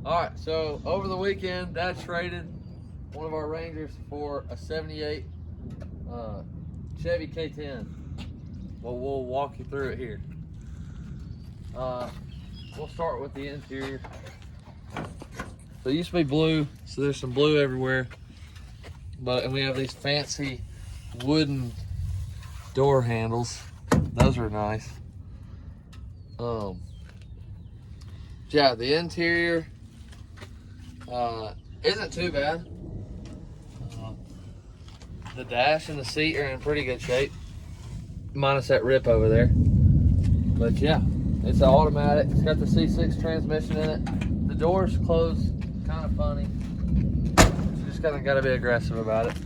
All right, so over the weekend, Dad traded one of our Rangers for a 78 Chevy K10. Well, we'll walk you through it here. We'll start with the interior. So it used to be blue, so there's some blue everywhere. And we have these fancy wooden door handles. Those are nice. Yeah, the interior isn't too bad. The dash and the seat are in pretty good shape, minus that rip over there. But yeah, it's an automatic. It's got the C6 transmission in it. The doors close kind of funny. You just kind of got to be aggressive about it.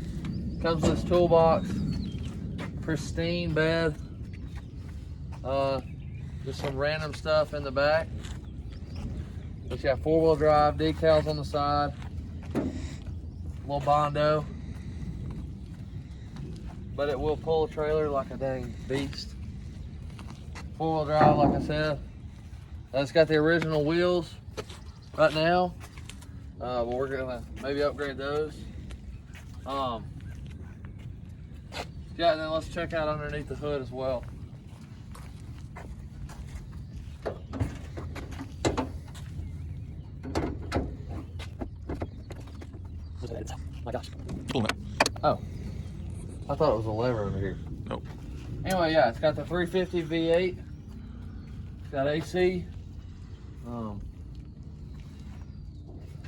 Comes with this toolbox, pristine bed. Just some random stuff in the back. But yeah, 4-wheel drive, decals on the side, little Bondo. But it will pull a trailer like a dang beast. 4-wheel drive, like I said. It's got the original wheels right now, but we're gonna maybe upgrade those. Yeah, and then let's check out underneath the hood as well. My gosh. Pull it. Oh, I thought it was a lever over here. Nope. Anyway, yeah, it's got the 350 V8. It's got AC.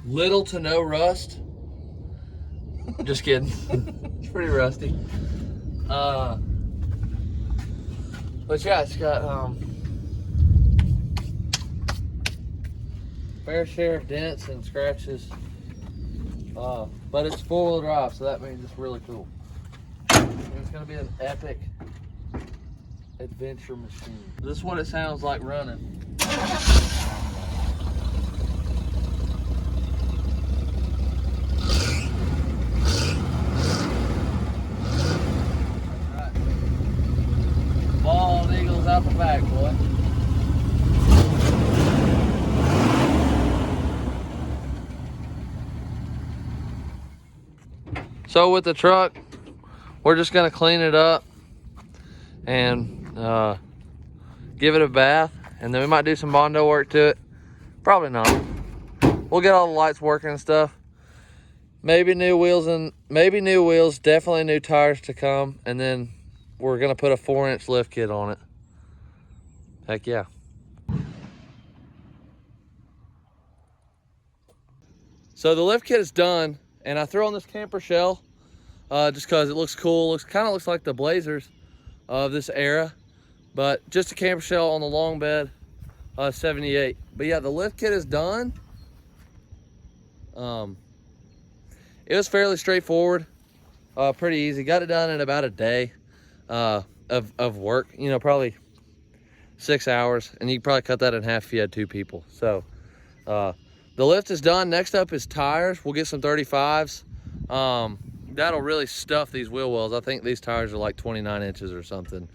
Little to no rust. Just kidding. It's pretty rusty. But yeah, it's got fair share of dents and scratches. But it's 4-wheel drive, so that means it's really cool. It's gonna be an epic adventure machine. This is what it sounds like running. Right. Bald eagles out the back, boy. So with the truck, we're just gonna clean it up and give it a bath, and then we might do some Bondo work to it. Probably not. We'll get all the lights working and stuff. Maybe new wheels, definitely new tires to come, and then we're gonna put a 4-inch lift kit on it. Heck yeah. So the lift kit is done, and I threw on this camper shell just because it looks cool. Kind of looks like the Blazers of this era, but just a camper shell on the long bed, 78. But yeah, the lift kit is done. It was fairly straightforward, pretty easy. Got it done in about a day of work. You know, probably 6 hours, and you could probably cut that in half if you had 2 people. So the lift is done. Next up is tires. We'll get some 35s. That'll really stuff these wheel wells. I think these tires are like 29 inches or something.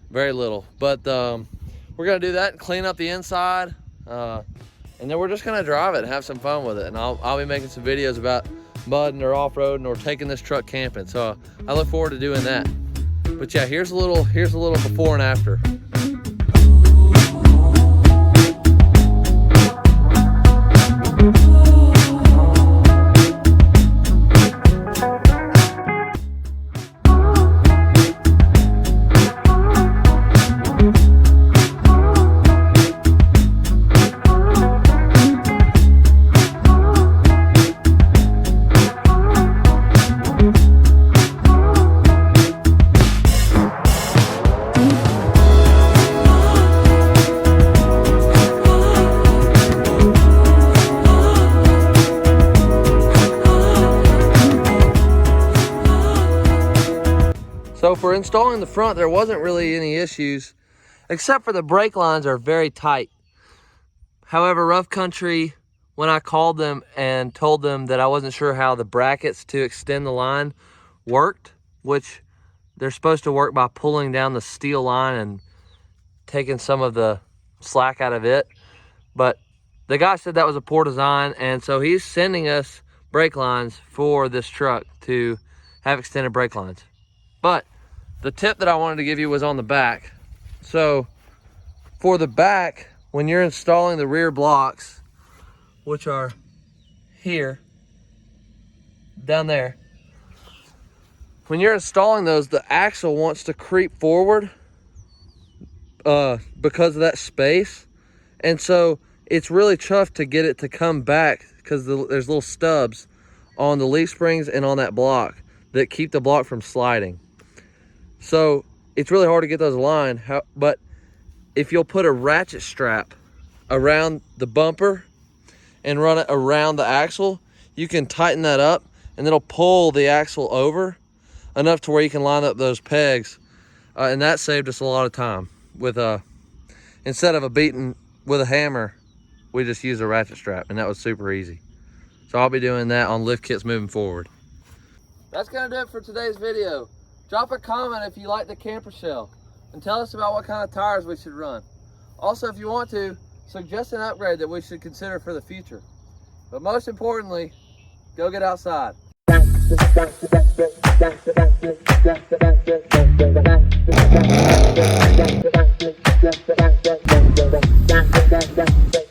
Very little. But we're gonna do that and clean up the inside. And then we're just gonna drive it and have some fun with it. And I'll be making some videos about mudding or off-roading or taking this truck camping. So I look forward to doing that. But yeah, here's a little before and after. So for installing the front, there wasn't really any issues, except for the brake lines are very tight. However, Rough Country, when I called them and told them that I wasn't sure how the brackets to extend the line worked, which they're supposed to work by pulling down the steel line and taking some of the slack out of it, but the guy said that was a poor design, and so he's sending us brake lines for this truck to have extended brake lines. But the tip that I wanted to give you was on the back. So for the back, when you're installing the rear blocks, which are here, down there, when you're installing those, the axle wants to creep forward because of that space. And so it's really tough to get it to come back because there's little stubs on the leaf springs and on that block that keep the block from sliding. So it's really hard to get those aligned. But if you'll put a ratchet strap around the bumper and run it around the axle, you can tighten that up and it'll pull the axle over enough to where you can line up those pegs. And that saved us a lot of time. With instead of a beating with a hammer, we just used a ratchet strap, and that was super easy. So I'll be doing that on lift kits moving forward. That's gonna do it for today's video. Drop a comment if you like the camper shell, and tell us about what kind of tires we should run. Also, if you want to, suggest an upgrade that we should consider for the future. But most importantly, go get outside. Thank you.